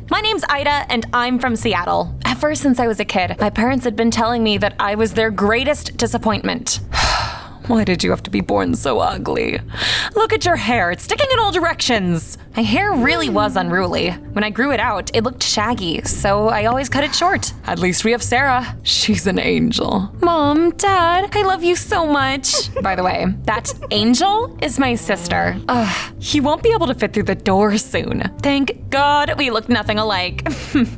my name's Ida and I'm from Seattle. Ever since I was a kid, my parents had been telling me that I was their greatest disappointment. Why did you have to be born so ugly? Look at your hair, it's sticking in all directions. My hair really was unruly. When I grew it out, it looked shaggy, so I always cut it short. At least we have Sarah. She's an angel. Mom, Dad, I love you so much. By the way, that angel is my sister. He won't be able to fit through the door soon. Thank God we look nothing alike.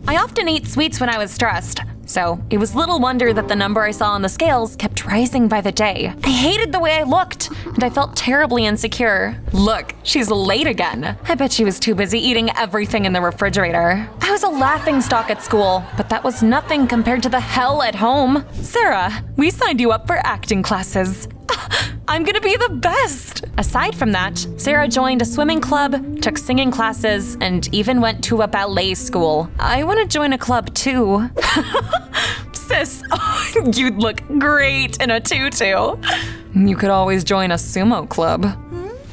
I often ate sweets when I was stressed. So it was little wonder that the number I saw on the scales kept rising by the day. I hated the way I looked, and I felt terribly insecure. Look, she's late again. I bet she was too busy eating everything in the refrigerator. I was a laughingstock at school, but that was nothing compared to the hell at home. Sarah, we signed you up for acting classes. I'm gonna be the best! Aside from that, Sarah joined a swimming club, took singing classes, and even went to a ballet school. I want to join a club too. Sis, you'd look great in a tutu. You could always join a sumo club.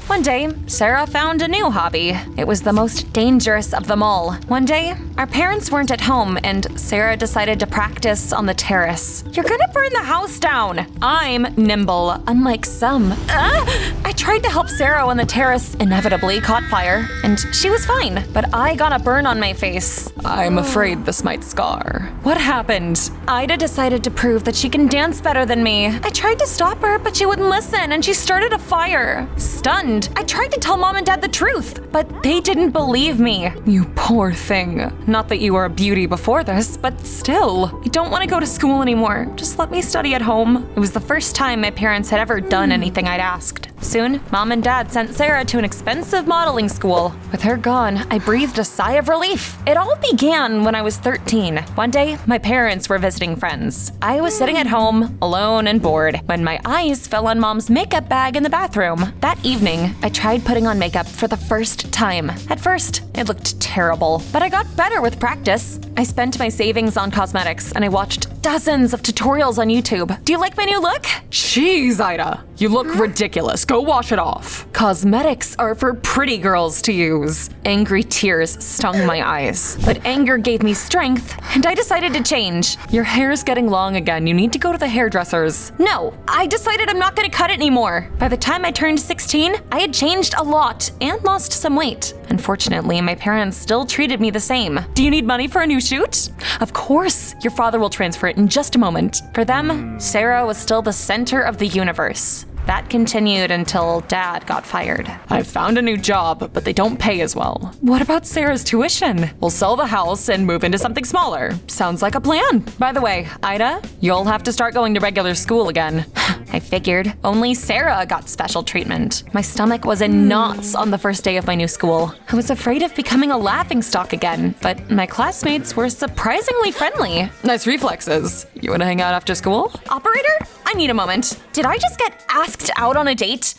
One day, Sarah found a new hobby. It was the most dangerous of them all. One day, our parents weren't at home and Sarah decided to practice on the terrace. You're gonna burn the house down. I'm nimble, unlike some. I tried to help Sarah when the terrace inevitably caught fire, and she was fine, but I got a burn on my face. I'm afraid this might scar. What happened? Ida decided to prove that she can dance better than me. I tried to stop her, but she wouldn't listen, and she started a fire. Stunned, I tried to tell Mom and Dad the truth, but they didn't believe me. You poor thing. Not that you were a beauty before this, but still. I don't want to go to school anymore. Just let me study at home. It was the first time my parents had ever done anything I'd asked. Soon, Mom and Dad sent Sarah to an expensive modeling school. With her gone, I breathed a sigh of relief. It all began when I was 13. One day, my parents were visiting friends. I was sitting at home, alone and bored, when my eyes fell on Mom's makeup bag in the bathroom. That evening, I tried putting on makeup for the first time. At first, it looked terrible, but I got better with practice. I spent my savings on cosmetics, and I watched dozens of tutorials on YouTube. Do you like my new look? Jeez, Ida, you look ridiculous. Go wash it off. Cosmetics are for pretty girls to use. Angry tears stung my eyes, but anger gave me strength, and I decided to change. Your hair's getting long again. You need to go to the hairdressers. No, I decided I'm not gonna cut it anymore. By the time I turned 16, I had changed a lot and lost some weight. Unfortunately, my parents still treated me the same. Do you need money for a new shoot? Of course, your father will transfer it in just a moment. For them, Sarah was still the center of the universe. That continued until Dad got fired. I found a new job, but they don't pay as well. What about Sarah's tuition? We'll sell the house and move into something smaller. Sounds like a plan. By the way, Ida, you'll have to start going to regular school again. I figured. Only Sarah got special treatment. My stomach was in knots on the first day of my new school. I was afraid of becoming a laughingstock again, but my classmates were surprisingly friendly. Nice reflexes. You want to hang out after school? Operator? I need a moment. Did I just get asked out on a date?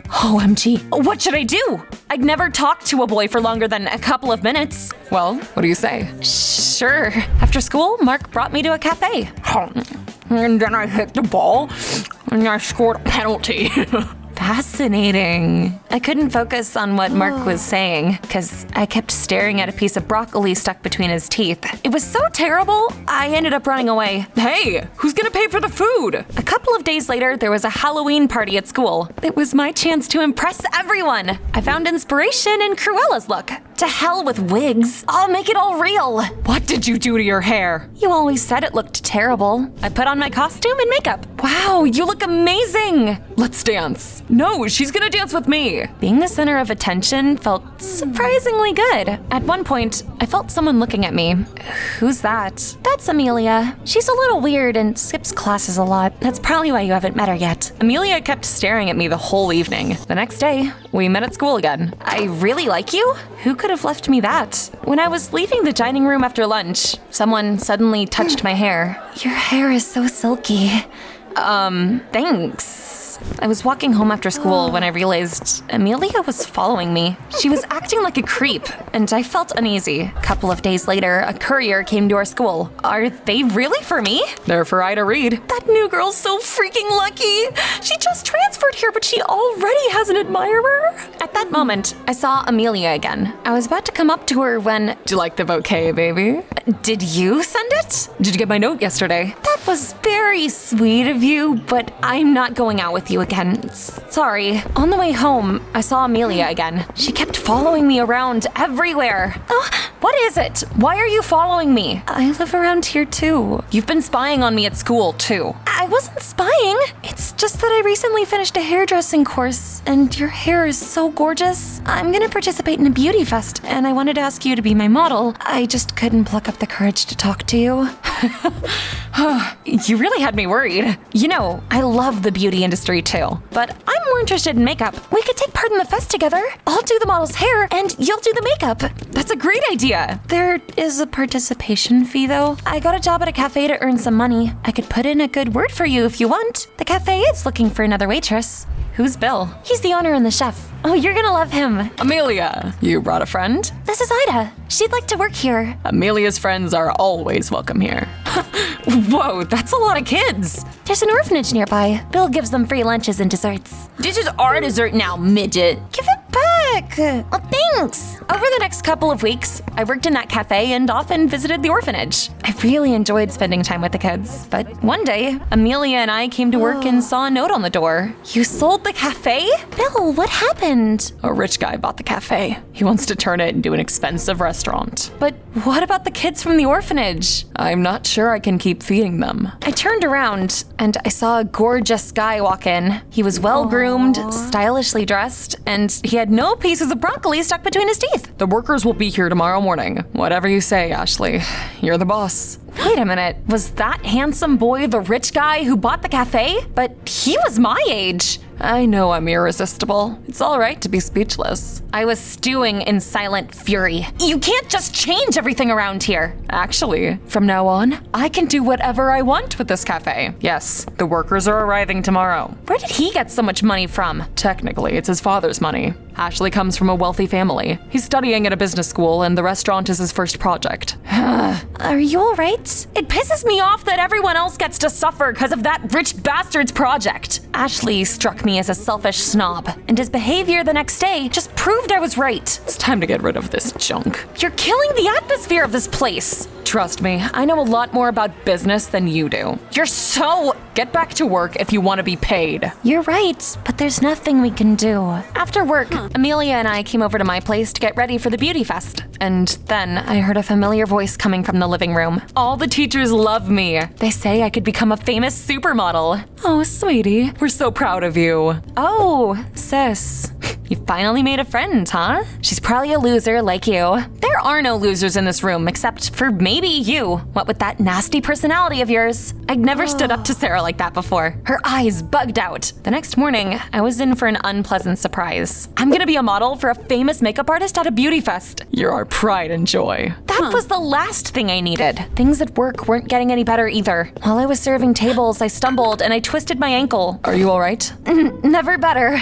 OMG, what should I do? I'd never talked to a boy for longer than a couple of minutes. Well, what do you say? Sure. After school, Mark brought me to a cafe. And then I hit the ball, and I scored a penalty. Fascinating. I couldn't focus on what Mark was saying because I kept staring at a piece of broccoli stuck between his teeth. It was so terrible, I ended up running away. Hey, who's gonna pay for the food? A couple of days later, there was a Halloween party at school. It was my chance to impress everyone. I found inspiration in Cruella's look. To hell with wigs. I'll make it all real. What did you do to your hair? You always said it looked terrible. I put on my costume and makeup. Wow, you look amazing. Let's dance. No, she's gonna dance with me. Being the center of attention felt surprisingly good. At one point, I felt someone looking at me. Who's that? That's Amelia. She's a little weird and skips classes a lot. That's probably why you haven't met her yet. Amelia kept staring at me the whole evening. The next day, we met at school again. I really like you? Who could have left me that? When I was leaving the dining room after lunch, someone suddenly touched my hair. Your hair is so silky. Thanks. guys. I was walking home after school when I realized Amelia was following me. She was acting like a creep, and I felt uneasy. A couple of days later, a courier came to our school. Are they really for me? They're for Ida Reed. That new girl's so freaking lucky. She just transferred here, but she already has an admirer. At that moment, I saw Amelia again. I was about to come up to her when... Do you like the bouquet, baby? Did you send it? Did you get my note yesterday? That was very sweet of you, but I'm not going out with you again. Sorry. On the way home, I saw Amelia again. She kept following me around everywhere. Oh, what is it? Why are you following me? I live around here too. You've been spying on me at school too. I wasn't spying. It's just that I recently finished a hairdressing course, and your hair is so gorgeous. I'm gonna participate in a beauty fest, and I wanted to ask you to be my model. I just couldn't pluck up the courage to talk to you. You really had me worried. You know, I love the beauty industry too, but I'm more interested in makeup. We could take part in the fest together. I'll do the model's hair, and you'll do the makeup. That's a great idea. There is a participation fee though. I got a job at a cafe to earn some money. I could put in a good word for you if you want. The cafe is looking for another waitress. Who's Bill? He's the owner and the chef. Oh, you're gonna love him. Amelia, you brought a friend? This is Ida. She'd like to work here. Amelia's friends are always welcome here. Whoa, that's a lot of kids. There's an orphanage nearby. Bill gives them free lunches and desserts. This is our dessert now, midget. Give it back. Oh, thanks. Over the next couple of weeks, I worked in that cafe and often visited the orphanage. I really enjoyed spending time with the kids. But one day, Amelia and I came to work and saw a note on the door. You sold the cafe? Bill, what happened? A rich guy bought the cafe. He wants to turn it into an expensive restaurant. But what about the kids from the orphanage? I'm not sure I can keep feeding them. I turned around and I saw a gorgeous guy walk in. He was well-groomed, stylishly dressed, and he had no pieces of broccoli stuck between his teeth. The workers will be here tomorrow morning. Whatever you say, Ashley. You're the boss. Wait a minute. Was that handsome boy the rich guy who bought the cafe? But he was my age. I know I'm irresistible. It's all right to be speechless. I was stewing in silent fury. You can't just change everything around here. Actually, from now on, I can do whatever I want with this cafe. Yes, the workers are arriving tomorrow. Where did he get so much money from? Technically, it's his father's money. Ashley comes from a wealthy family. He's studying at a business school, and the restaurant is his first project. Are you all right? It pisses me off that everyone else gets to suffer because of that rich bastard's project. Ashley struck me as a selfish snob, and his behavior the next day just proved I was right. It's time to get rid of this junk. You're killing the atmosphere of this place. Trust me, I know a lot more about business than you do. You're so... Get back to work if you want to be paid. You're right, but there's nothing we can do. After work, Amelia and I came over to my place to get ready for the beauty fest. And then I heard a familiar voice coming from the living room. All the teachers love me. They say I could become a famous supermodel. Oh, sweetie, we're so proud of you. Oh, sis. You finally made a friend, huh? She's probably a loser like you. There are no losers in this room except for maybe you. What with that nasty personality of yours? I'd never stood up to Sarah like that before. Her eyes bugged out. The next morning, I was in for an unpleasant surprise. I'm gonna be a model for a famous makeup artist at a beauty fest. You're our pride and joy. That was the last thing I needed. Things at work weren't getting any better either. While I was serving tables, I stumbled and I twisted my ankle. Are you all right? Never better.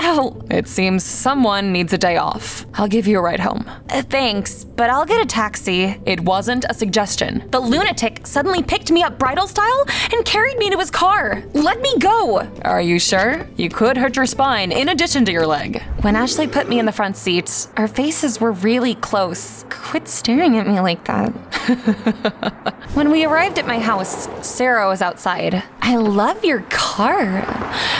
Ow. It seems someone needs a day off. I'll give you a ride home. Thanks, but I'll get a taxi. It wasn't a suggestion. The lunatic suddenly picked me up bridal style and carried me to his car. Let me go. Are you sure? You could hurt your spine in addition to your leg. When Ashley put me in the front seat, our faces were really close. Quit staring at me like that. When we arrived at my house, Sarah was outside. I love your car.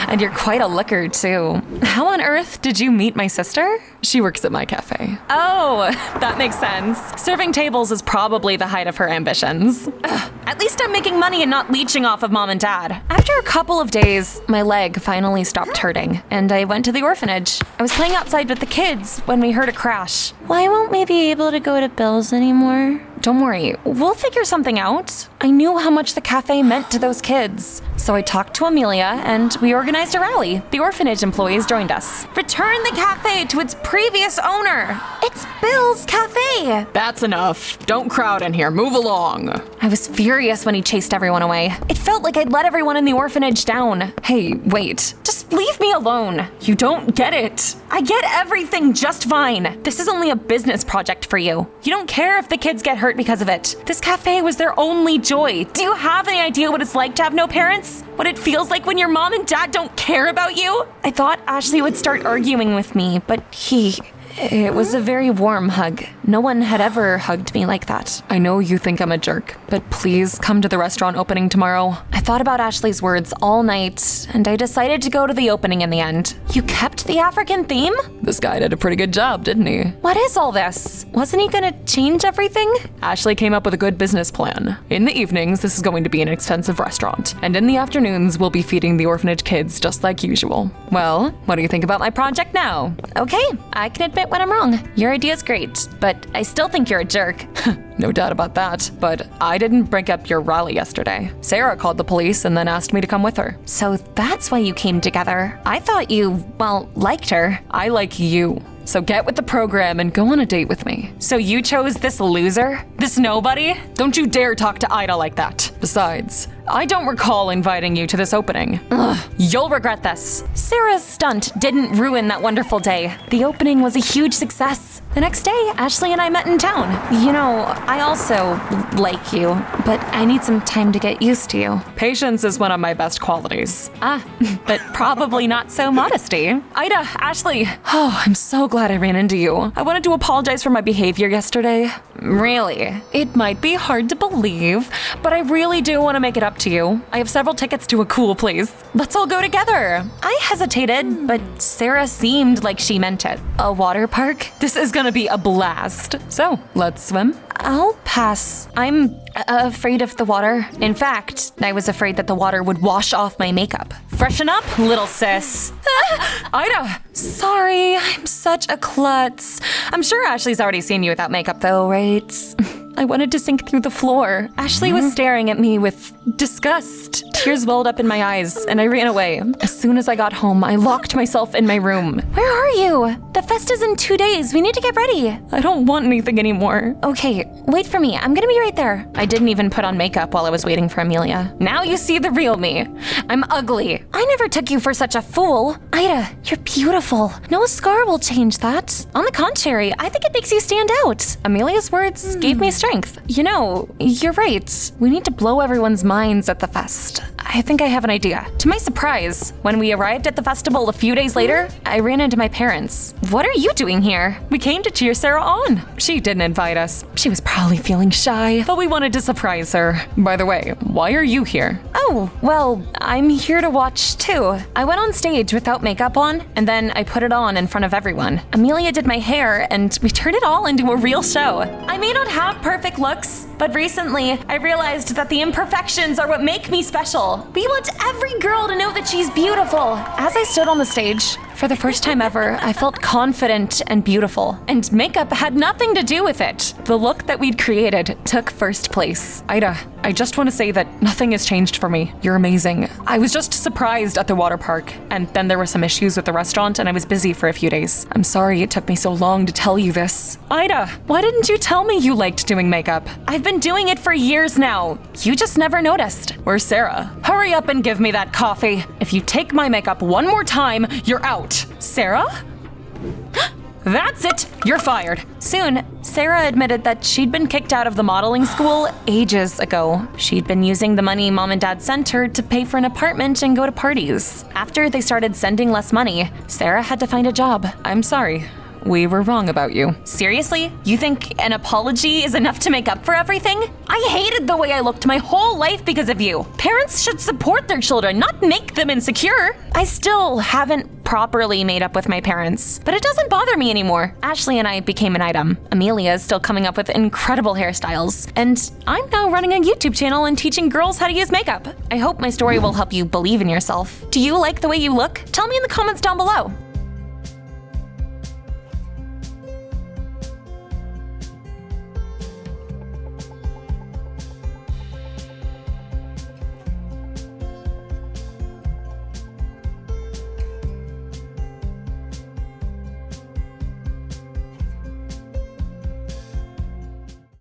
And you're quite a looker, too. How on earth did you meet my sister? She works at my cafe. Oh, that makes sense. Serving tables is probably the height of her ambitions. At least I'm making money and not leeching off of mom and dad. After a couple of days, my leg finally stopped hurting, and I went to the orphanage. I was playing outside with the kids when we heard a crash. Why won't we be able to go to Bill's anymore? Don't worry, we'll figure something out. I knew how much the cafe meant to those kids. So I talked to Amelia and we organized a rally. The orphanage employees joined us. Return the cafe to its previous owner. It's Bill's cafe. away! That's enough. Don't crowd in here. Move along. I was furious when he chased everyone away. It felt like I'd let everyone in the orphanage down. Hey, wait. Just leave me alone. You don't get it. I get everything just fine. This is only a business project for you. You don't care if the kids get hurt because of it. This cafe was their only joy. Do you have any idea what it's like to have no parents? What it feels like when your mom and dad don't care about you? I thought Ashley would start arguing with me, but it was a very warm hug. No one had ever hugged me like that. I know you think I'm a jerk, but please come to the restaurant opening tomorrow. I thought about Ashley's words all night, and I decided to go to the opening in the end. You kept the African theme? This guy did a pretty good job, didn't he? What is all this? Wasn't he gonna change everything? Ashley came up with a good business plan. In the evenings, this is going to be an expensive restaurant, and in the afternoons, we'll be feeding the orphanage kids just like usual. Well, what do you think about my project now? Okay, I can admit when I'm wrong. Your idea's great, but I still think you're a jerk. No doubt about that, but I didn't break up your rally yesterday. Sarah called the police and then asked me to come with her. So that's why you came together. I thought you, liked her. I like you. So get with the program and go on a date with me. So you chose this loser? This nobody? Don't you dare talk to Ida like that. Besides, I don't recall inviting you to this opening. Ugh, you'll regret this. Sarah's stunt didn't ruin that wonderful day. The opening was a huge success. The next day, Ashley and I met in town. You know, I also like you, but I need some time to get used to you. Patience is one of my best qualities. But probably not so modesty. Ida, Ashley. Oh, I'm so glad I ran into you. I wanted to apologize for my behavior yesterday. Really? It might be hard to believe, but I really do want to make it up to you. I have several tickets to a cool place. Let's all go together. I hesitated, but Sarah seemed like she meant it. A water park? This is gonna be a blast. So, let's swim? I'll pass. I'm afraid of the water. In fact, I was afraid that the water would wash off my makeup. Freshen up, little sis. Ida! Sorry, I'm such a klutz. I'm sure Ashley's already seen you without makeup though, right? I wanted to sink through the floor. Ashley was staring at me with disgust. Tears welled up in my eyes, and I ran away. As soon as I got home, I locked myself in my room. Where are you? The fest is in 2 days. We need to get ready. I don't want anything anymore. Okay, wait for me. I'm gonna be right there. I didn't even put on makeup while I was waiting for Amelia. Now you see the real me. I'm ugly. I never took you for such a fool. Ida, you're beautiful. No scar will change that. On the contrary, I think it makes you stand out. Amelia's words gave me strength. You know, you're right. We need to blow everyone's minds at the fest. I think I have an idea. To my surprise, when we arrived at the festival a few days later, I ran into my parents. What are you doing here? We came to cheer Sarah on. She didn't invite us. She was probably feeling shy, but we wanted to surprise her. By the way, why are you here? Oh, well, I'm here to watch too. I went on stage without makeup on, and then I put it on in front of everyone. Amelia did my hair, and we turned it all into a real show. I may not have perfect looks, but recently I realized that the imperfections are what make me special. We want every girl to know that she's beautiful. As I stood on the stage, for the first time ever, I felt confident and beautiful, and makeup had nothing to do with it. The look that we'd created took first place. Ida, I just want to say that nothing has changed for me. You're amazing. I was just surprised at the water park, and then there were some issues with the restaurant, and I was busy for a few days. I'm sorry it took me so long to tell you this. Ida, why didn't you tell me you liked doing makeup? I've been doing it for years now. You just never noticed. Where's Sarah? Hurry up and give me that coffee. If you take my makeup one more time, you're out. Sarah? That's it! You're fired. Soon, Sarah admitted that she'd been kicked out of the modeling school ages ago. She'd been using the money mom and dad sent her to pay for an apartment and go to parties. After they started sending less money, Sarah had to find a job. I'm sorry. We were wrong about you. Seriously? You think an apology is enough to make up for everything? I hated the way I looked my whole life because of you. Parents should support their children, not make them insecure. I still haven't properly made up with my parents, but it doesn't bother me anymore. Ashley and I became an item. Amelia is still coming up with incredible hairstyles, and I'm now running a YouTube channel and teaching girls how to use makeup. I hope my story will help you believe in yourself. Do you like the way you look? Tell me in the comments down below.